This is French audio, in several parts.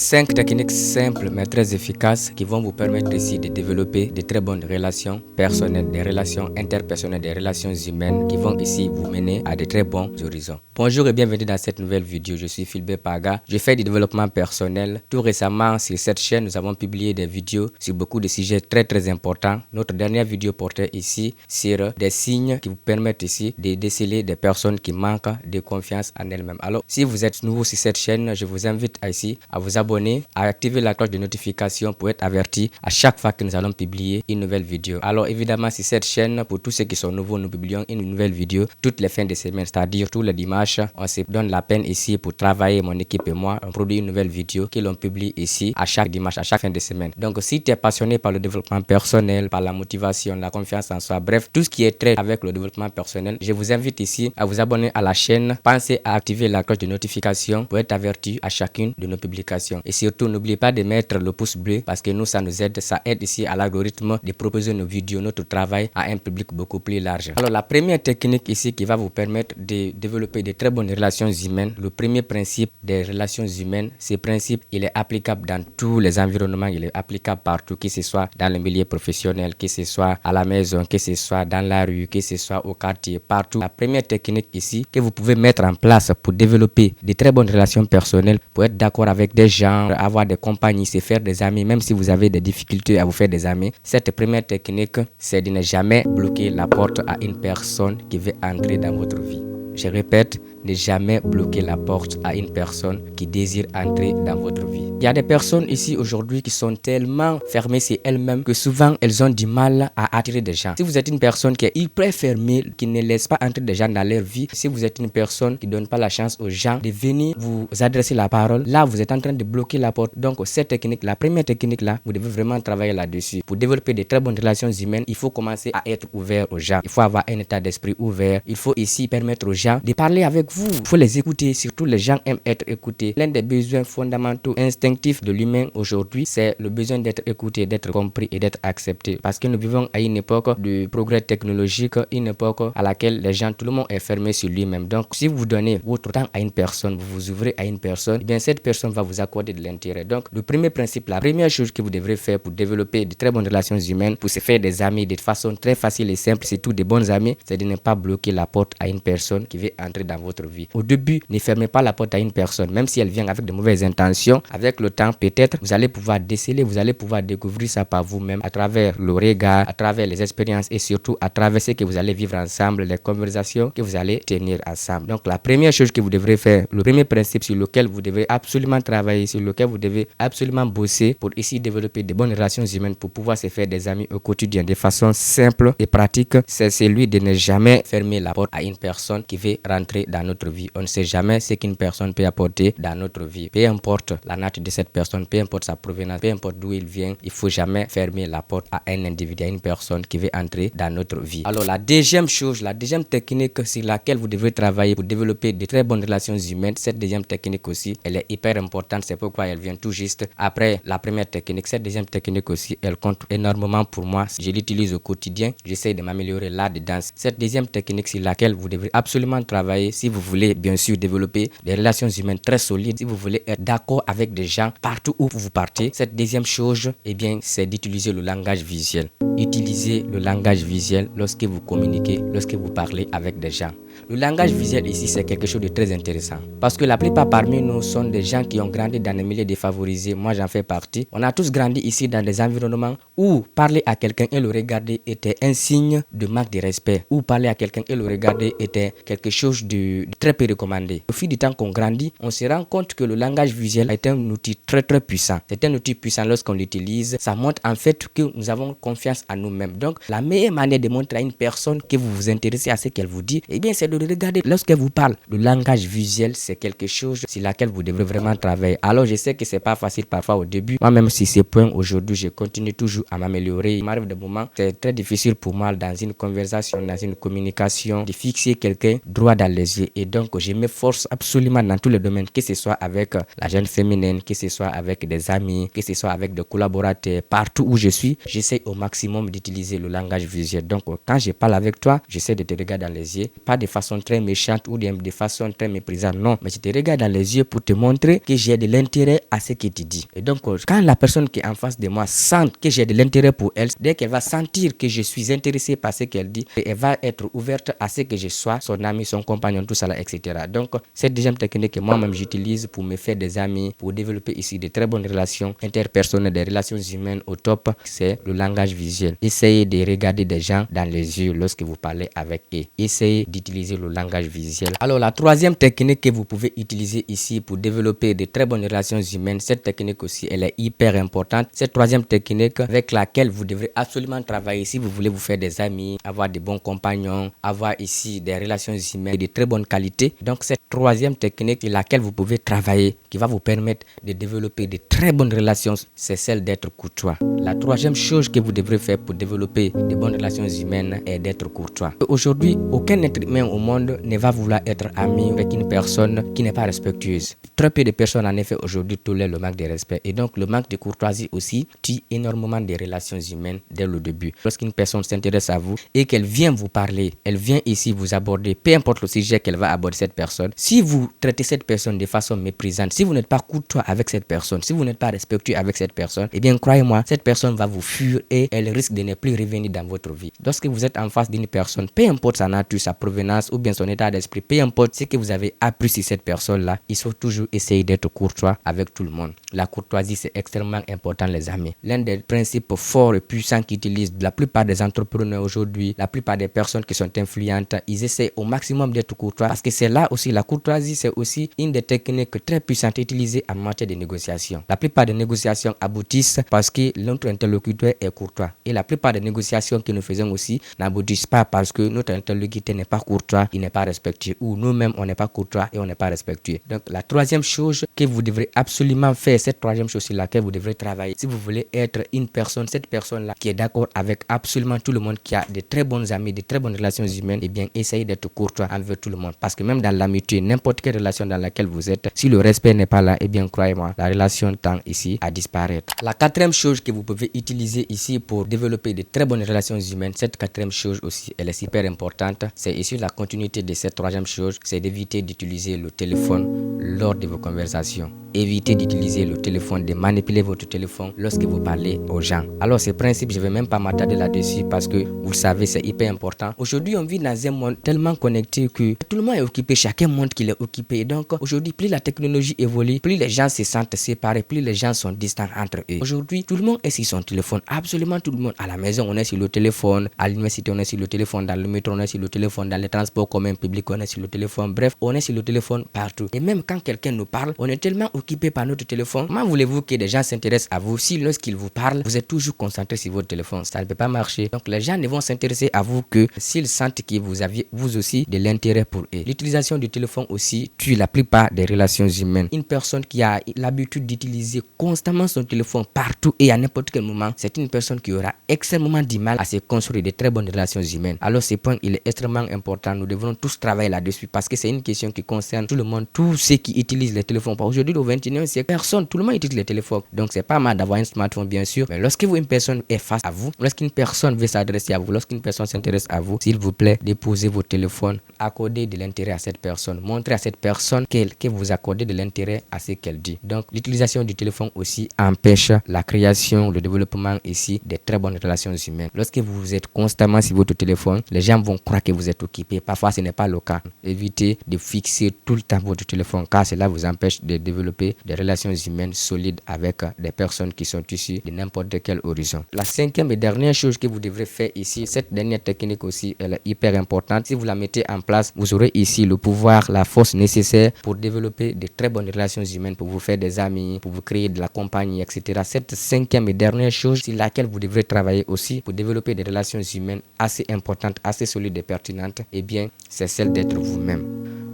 5 techniques simples mais très efficaces qui vont vous permettre ici de développer de très bonnes relations personnelles, des relations interpersonnelles, des relations humaines qui vont ici vous mener à de très bons horizons. Bonjour et bienvenue dans cette nouvelle vidéo. Je suis Philbert Paga. Je fais du développement personnel. Tout récemment sur cette chaîne, nous avons publié des vidéos sur beaucoup de sujets très importants. Notre dernière vidéo portait ici sur des signes qui vous permettent ici de déceler des personnes qui manquent de confiance en elles-mêmes. Alors, si vous êtes nouveau sur cette chaîne, je vous invite ici à vous abonner, à activer la cloche de notification pour être averti à chaque fois que nous allons publier une nouvelle vidéo. Alors évidemment, sur cette chaîne, pour tous ceux qui sont nouveaux, nous publions une nouvelle vidéo toutes les fins de semaine, c'est-à-dire tous les dimanches. On se donne la peine ici pour travailler, mon équipe et moi, on produit une nouvelle vidéo que l'on publie ici à chaque dimanche, à chaque fin de semaine. Donc si tu es passionné par le développement personnel, par la motivation, la confiance en soi, bref, tout ce qui est trait avec le développement personnel, je vous invite ici à vous abonner à la chaîne. Pensez à activer la cloche de notification pour être averti à chacune de nos publications. Et surtout, n'oubliez pas de mettre le pouce bleu parce que nous, ça nous aide, ça aide ici à l'algorithme de proposer nos vidéos, notre travail à un public beaucoup plus large. Alors, la première technique ici qui va vous permettre de développer de très bonnes relations humaines, le premier principe des relations humaines, ce principe, il est applicable dans tous les environnements, il est applicable partout, que ce soit dans le milieu professionnel, que ce soit à la maison, que ce soit dans la rue, que ce soit au quartier, partout. La première technique ici que vous pouvez mettre en place pour développer de très bonnes relations personnelles, pour être d'accord avec des gens, avoir des compagnies, se faire des amis, même si vous avez des difficultés à vous faire des amis. Cette première technique, c'est de ne jamais bloquer la porte à une personne qui veut entrer dans votre vie. Je répète, ne jamais bloquer la porte à une personne qui désire entrer dans votre vie. Il y a des personnes ici aujourd'hui qui sont tellement fermées sur elles-mêmes que souvent elles ont du mal à attirer des gens. Si vous êtes une personne qui est hyper fermée, qui ne laisse pas entrer des gens dans leur vie, si vous êtes une personne qui ne donne pas la chance aux gens de venir vous adresser la parole, là vous êtes en train de bloquer la porte. Donc cette technique, la première technique là, vous devez vraiment travailler là-dessus. Pour développer de très bonnes relations humaines, il faut commencer à être ouvert aux gens. Il faut avoir un état d'esprit ouvert. Il faut ici permettre aux gens de parler avec vous. Il faut les écouter. Surtout les gens aiment être écoutés. L'un des besoins fondamentaux, instinctifs de l'humain aujourd'hui, c'est le besoin d'être écouté, d'être compris et d'être accepté. Parce que nous vivons à une époque de progrès technologique, une époque à laquelle les gens, tout le monde est fermé sur lui-même. Donc si vous donnez votre temps à une personne, vous vous ouvrez à une personne, eh bien cette personne va vous accorder de l'intérêt. Donc le premier principe, la première chose que vous devrez faire pour développer de très bonnes relations humaines, pour se faire des amis de façon très facile et simple, c'est tout des bons amis, c'est de ne pas bloquer la porte à une personne qui veut entrer dans votre vie. Au début, ne fermez pas la porte à une personne, même si elle vient avec de mauvaises intentions. Avec le temps, peut-être, vous allez pouvoir déceler, vous allez pouvoir découvrir ça par vous-même à travers le regard, à travers les expériences et surtout à travers ce que vous allez vivre ensemble, les conversations que vous allez tenir ensemble. Donc, la première chose que vous devrez faire, le premier principe sur lequel vous devez absolument travailler, sur lequel vous devez absolument bosser pour ici développer de bonnes relations humaines, pour pouvoir se faire des amis au quotidien de façon simple et pratique, c'est celui de ne jamais fermer la porte à une personne qui veut rentrer dans notre vie. On ne sait jamais ce qu'une personne peut apporter dans notre vie. Peu importe la nature de cette personne, peu importe sa provenance, peu importe d'où il vient, il faut jamais fermer la porte à un individu, à une personne qui veut entrer dans notre vie. Alors la deuxième chose, la deuxième technique sur laquelle vous devez travailler pour développer de très bonnes relations humaines, cette deuxième technique aussi, elle est hyper importante, c'est pourquoi elle vient tout juste après la première technique. Cette deuxième technique aussi, elle compte énormément pour moi. Je l'utilise au quotidien, j'essaie de m'améliorer là-dedans. Cette deuxième technique sur laquelle vous devez absolument travailler si vous voulez bien sûr développer des relations humaines très solides, si vous voulez être d'accord avec des gens partout où vous partez. Cette deuxième chose, eh bien, c'est d'utiliser le langage visuel. Utilisez le langage visuel lorsque vous communiquez, lorsque vous parlez avec des gens. Le langage visuel ici, c'est quelque chose de très intéressant. Parce que la plupart parmi nous sont des gens qui ont grandi dans des milieux défavorisés. Moi, j'en fais partie. On a tous grandi ici dans des environnements où parler à quelqu'un et le regarder était un signe de manque de respect. Où parler à quelqu'un et le regarder était quelque chose de très peu recommandé. Au fil du temps qu'on grandit, on se rend compte que le langage visuel est un outil très puissant. C'est un outil puissant lorsqu'on l'utilise. Ça montre en fait que nous avons confiance en nous-mêmes. Donc, la meilleure manière de montrer à une personne que vous vous intéressez à ce qu'elle vous dit, eh bien, c'est de le regarder lorsqu'elle vous parle. Le langage visuel, c'est quelque chose sur laquelle vous devrez vraiment travailler. Alors, je sais que c'est pas facile parfois au début. Moi-même, sur ces points, aujourd'hui, je continue toujours à m'améliorer. Il m'arrive des moments, c'est très difficile pour moi dans une conversation, dans une communication, de fixer quelqu'un droit dans les yeux. Et donc, je m'efforce absolument dans tous les domaines, que ce soit avec la jeune féminine, que ce soit avec des amis, que ce soit avec des collaborateurs, partout où je suis, j'essaie au maximum d'utiliser le langage visuel. Donc, quand je parle avec toi, j'essaie de te regarder dans les yeux, pas de façon façon très méchante ou de façon très méprisante. Non, mais je te regarde dans les yeux pour te montrer que j'ai de l'intérêt à ce que tu dis. Et donc, quand la personne qui est en face de moi sent que j'ai de l'intérêt pour elle, dès qu'elle va sentir que je suis intéressé par ce qu'elle dit, elle va être ouverte à ce que je sois son ami, son compagnon, tout ça là, etc. Donc, cette deuxième technique que moi-même j'utilise pour me faire des amis, pour développer ici de très bonnes relations interpersonnelles, des relations humaines au top, c'est le langage visuel. Essayez de regarder des gens dans les yeux lorsque vous parlez avec eux. Essayez d'utiliser le langage visuel. Alors, la troisième technique que vous pouvez utiliser ici pour développer de très bonnes relations humaines, cette technique aussi, elle est hyper importante. Cette troisième technique avec laquelle vous devrez absolument travailler si vous voulez vous faire des amis, avoir de bons compagnons, avoir ici des relations humaines de très bonne qualité. Donc, cette troisième technique sur laquelle vous pouvez travailler, qui va vous permettre de développer de très bonnes relations, c'est celle d'être courtois. La troisième chose que vous devrez faire pour développer de bonnes relations humaines est d'être courtois. Aujourd'hui, aucun être humain au monde ne va vouloir être ami avec une personne qui n'est pas respectueuse. Très peu de personnes en effet aujourd'hui tolèrent le manque de respect. Et donc le manque de courtoisie aussi tue énormément des relations humaines dès le début. Lorsqu'une personne s'intéresse à vous et qu'elle vient vous parler, elle vient ici vous aborder, peu importe le sujet qu'elle va aborder cette personne, si vous traitez cette personne de façon méprisante, si vous n'êtes pas courtois avec cette personne, si vous n'êtes pas respectueux avec cette personne, eh bien croyez-moi, cette personne va vous fuir et elle risque de ne plus revenir dans votre vie. Lorsque vous êtes en face d'une personne, peu importe sa nature, sa provenance ou bien son état d'esprit, peu importe ce que vous avez appris sur cette personne-là, il faut toujours essayer d'être courtois avec tout le monde. La courtoisie, c'est extrêmement important, les amis. L'un des principes forts et puissants qu'utilisent la plupart des entrepreneurs aujourd'hui, la plupart des personnes qui sont influentes, ils essaient au maximum d'être courtois parce que c'est là aussi, la courtoisie, c'est aussi une des techniques très puissantes utilisées en matière de négociation. La plupart des négociations aboutissent parce que notre interlocuteur est courtois. Et la plupart des négociations que nous faisons aussi n'aboutissent pas parce que notre interlocuteur n'est pas courtois, il n'est pas respectueux, ou nous-mêmes on n'est pas courtois et on n'est pas respectueux. Donc la troisième chose que vous devrez absolument faire, cette troisième chose sur laquelle vous devrez travailler, si vous voulez être une personne, cette personne-là qui est d'accord avec absolument tout le monde, qui a de très bonnes amis, de très bonnes relations humaines, eh bien essayez d'être courtois envers tout le monde. Parce que même dans l'amitié, n'importe quelle relation dans laquelle vous êtes, si le respect n'est pas là, eh bien croyez-moi, la relation tend ici à disparaître. La quatrième chose que vous pouvez utiliser ici pour développer de très bonnes relations humaines, cette quatrième chose aussi, elle est super importante. C'est ici la continuité de cette troisième chose, c'est d'éviter d'utiliser le téléphone lors de vos conversations. Évitez d'utiliser le téléphone, de manipuler votre téléphone lorsque vous parlez aux gens. Alors ces principes, je ne vais même pas m'attarder là-dessus parce que vous le savez, c'est hyper important. Aujourd'hui, on vit dans un monde tellement connecté que tout le monde est occupé, chacun montre qu'il est occupé. Donc aujourd'hui, plus la technologie évolue, plus les gens se sentent séparés, plus les gens sont distants entre eux. Aujourd'hui, tout le monde est sur son téléphone, absolument tout le monde. À la maison, on est sur le téléphone, à l'université, on est sur le téléphone, dans le métro, on est sur le téléphone, dans les transports communs publics, on est sur le téléphone. Bref, on est sur le téléphone partout. Et même quand quelqu'un nous parle, on est tellement occupé par notre téléphone. Comment voulez-vous que des gens s'intéressent à vous si lorsqu'ils vous parlent, vous êtes toujours concentré sur votre téléphone? Ça ne peut pas marcher. Donc les gens ne vont s'intéresser à vous que s'ils sentent que vous aviez vous aussi de l'intérêt pour eux. L'utilisation du téléphone aussi tue la plupart des relations humaines. Une personne qui a l'habitude d'utiliser constamment son téléphone partout et à n'importe quel moment, c'est une personne qui aura extrêmement du mal à se construire de très bonnes relations humaines. Alors ce point, il est extrêmement important. Nous devrons tous travailler là-dessus parce que c'est une question qui concerne tout le monde, tous ceux qui utilisent les téléphones. Aujourd'hui, au 21e siècle, personne, tout le monde utilise les téléphones. Donc c'est pas mal d'avoir un smartphone, bien sûr, mais lorsque une personne est face à vous, lorsqu'une personne veut s'adresser à vous, lorsqu'une personne s'intéresse à vous, s'il vous plaît, déposez vos téléphones, accordez de l'intérêt à cette personne, montrez à cette personne que vous accordez de l'intérêt à ce qu'elle dit. Donc l'utilisation du téléphone aussi empêche la création, le développement ici de très bonnes relations humaines. Lorsque vous êtes constamment sur votre téléphone, les gens vont croire que vous êtes occupé. Parfois ce n'est pas le cas. Évitez de fixer tout le temps votre téléphone car cela vous empêche de développer des relations humaines solides avec des personnes qui sont issues de n'importe quel horizon. La cinquième et dernière chose que vous devrez faire ici, cette dernière technique aussi, elle est hyper importante. Si vous la mettez en place, vous aurez ici le pouvoir, la force nécessaire pour développer de très bonnes relations humaines, pour vous faire des amis, pour vous créer de la compagnie, etc. Cette cinquième et dernière chose sur laquelle vous devrez travailler aussi pour développer des relations humaines assez importantes, assez solides et pertinentes, eh bien, c'est celle d'être vous-même.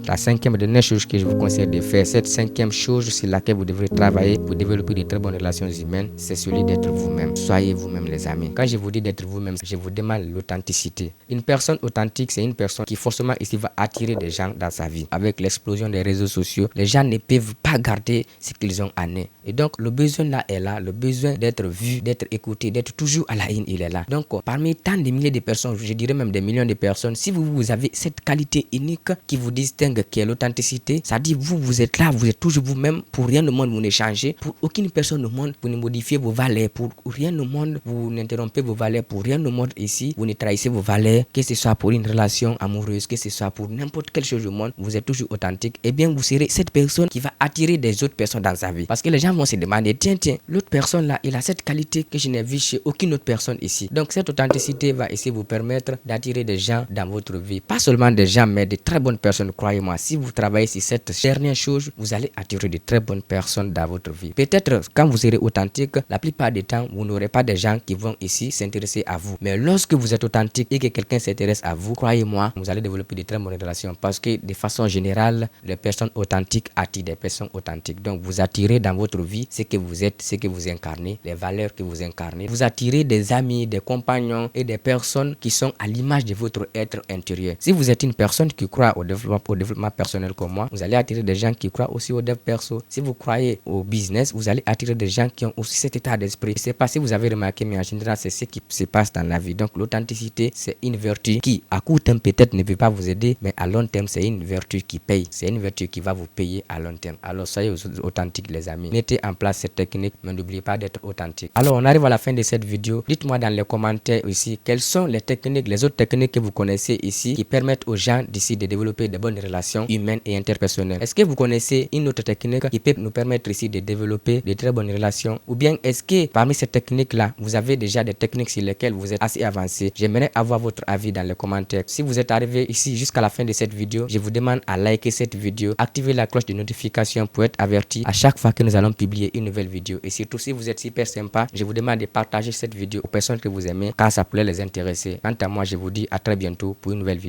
La cinquième et dernière chose que je vous conseille de faire, cette cinquième chose sur laquelle vous devrez travailler pour développer de très bonnes relations humaines, c'est celui d'être vous-même. Soyez vous-même, les amis. Quand je vous dis d'être vous-même, je vous demande l'authenticité. Une personne authentique, c'est une personne qui forcément ici va attirer des gens dans sa vie. Avec l'explosion des réseaux sociaux, les gens ne peuvent pas garder ce qu'ils ont en eux. Et donc, le besoin là est là. Le besoin d'être vu, d'être écouté, d'être toujours à la une, il est là. Donc, parmi tant de milliers de personnes, je dirais même des millions de personnes, si vous avez cette qualité unique qui vous distingue, qui est l'authenticité, ça dit vous êtes là, vous êtes toujours vous-même. Pour rien au monde, vous ne changez. Pour aucune personne au monde, vous ne modifiez vos valeurs. Pour rien au monde, vous n'interrompez vos valeurs. Pour rien au monde ici, vous ne trahissez vos valeurs. Que ce soit pour une relation amoureuse, que ce soit pour n'importe quelle chose au monde, vous êtes toujours authentique. Eh bien, vous serez cette personne qui va attirer des autres personnes dans sa vie. Parce que les gens vont se demander, tiens, l'autre personne là, il a cette qualité que je n'ai vue chez aucune autre personne ici. Donc, cette authenticité va essayer de vous permettre d'attirer des gens dans votre vie. Pas seulement des gens, mais de très bonnes personnes, croyez-moi. Si vous travaillez sur cette dernière chose, vous allez attirer de très bonnes personnes dans votre vie. Peut-être, quand vous serez authentique, la plupart du temps, vous n'aurez pas des gens qui vont ici s'intéresser à vous. Mais lorsque vous êtes authentique et que quelqu'un s'intéresse à vous, croyez-moi, vous allez développer de très bonnes relations. Parce que, de façon générale, les personnes authentiques attirent des personnes authentiques. Donc, vous attirez dans votre vie ce que vous êtes, ce que vous incarnez, les valeurs que vous incarnez. Vous attirez des amis, des compagnons et des personnes qui sont à l'image de votre être intérieur. Si vous êtes une personne qui croit au développement personnel comme moi, vous allez attirer des gens qui croient aussi au dev perso. Si vous croyez au business, vous allez attirer des gens qui ont aussi cet état d'esprit. Je ne sais pas si vous avez remarqué, mais en général, c'est ce qui se passe dans la vie. Donc, l'authenticité, c'est une vertu qui, à court terme, peut-être ne peut pas vous aider, mais à long terme, c'est une vertu qui paye. C'est une vertu qui va vous payer à long terme. Alors, soyez authentiques, les amis. Mettez en place cette technique, mais n'oubliez pas d'être authentique. Alors, on arrive à la fin de cette vidéo. Dites-moi dans les commentaires ici, quelles sont les techniques, les autres techniques que vous connaissez ici qui permettent aux gens d'ici de développer de bonnes relations humaines et interpersonnelles. Est-ce que vous connaissez une autre technique qui peut nous permettre ici de développer de très bonnes relations? Ou bien est-ce que parmi ces techniques-là, vous avez déjà des techniques sur lesquelles vous êtes assez avancé? J'aimerais avoir votre avis dans les commentaires. Si vous êtes arrivé ici jusqu'à la fin de cette vidéo, je vous demande à liker cette vidéo, activer la cloche de notification pour être averti à chaque fois que nous allons publier une nouvelle vidéo. Et surtout, si vous êtes super sympa, je vous demande de partager cette vidéo aux personnes que vous aimez car ça pourrait les intéresser. Quant à moi, je vous dis à très bientôt pour une nouvelle vidéo.